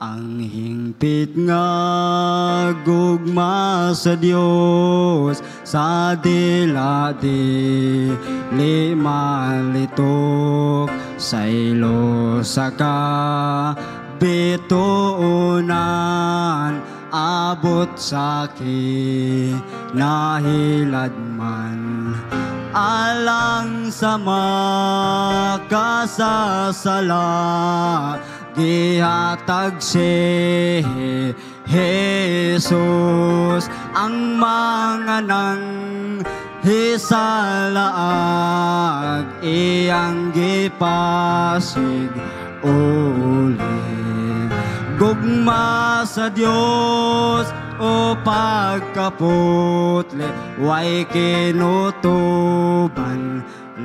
Ang hingpit nga gugma sa Dios sa diladi limalitok sa ilo sa bituunan abot sa kinahilad man alang sa makasasala gihatag si Jesus ang mga nang hisalaag iyang gipasig uli gugma sa Dios o pagkaputli way kinutuban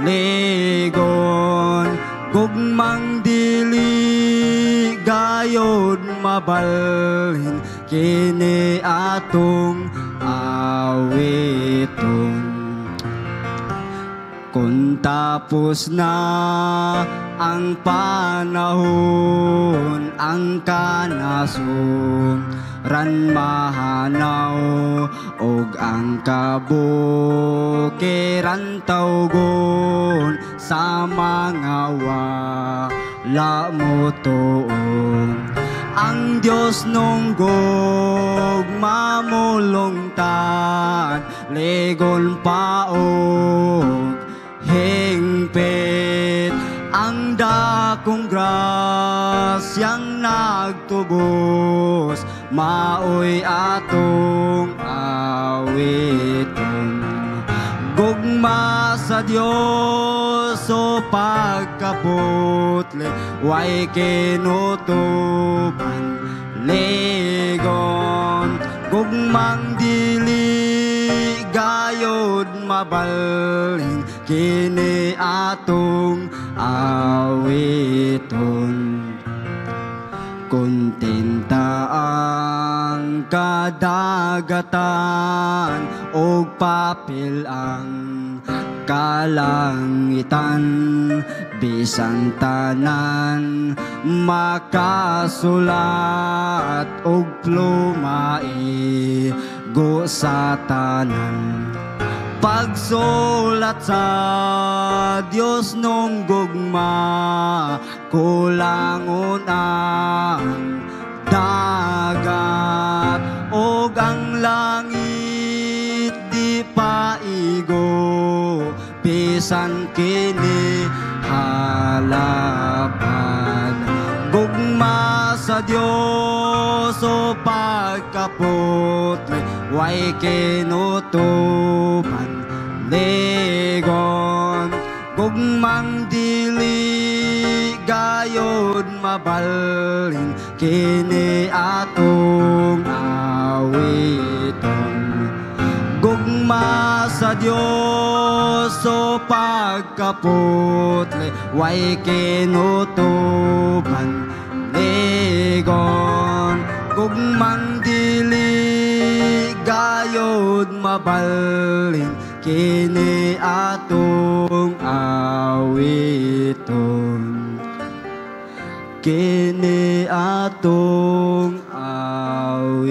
ligon gugmang dili gayod mabalhin kini atong awiton kung tapos na ang panahon ang kanasong ran mahanaw og ang kabukiran tawgon sa mga wala mo tuong ang Diyos nung gugma mo lungtad ligon paog hingpit ang dakong grasyang nagtubos maoy atong awiton gugma sa Dios o pagkaputli way kinutuban ligon gugmang dili gayod mabalhin kini atong awiton kontenta ang kadagatan og papel ang kalangitan bisan tanan makasulat og plumai go sa tanan pagsulat sa Dios nung gugma kulangon ang dagat og ang langit di paigo bisan kini halapan gugma sa Dios o pagkaputli way kinutuban ligon gugmang dili gayod mabalhin kini atong awiton gugma sa Dios o pagkaputli way kinutuban ligon gugmang dili gayod mabalhin kini atong awiton kini atong awiton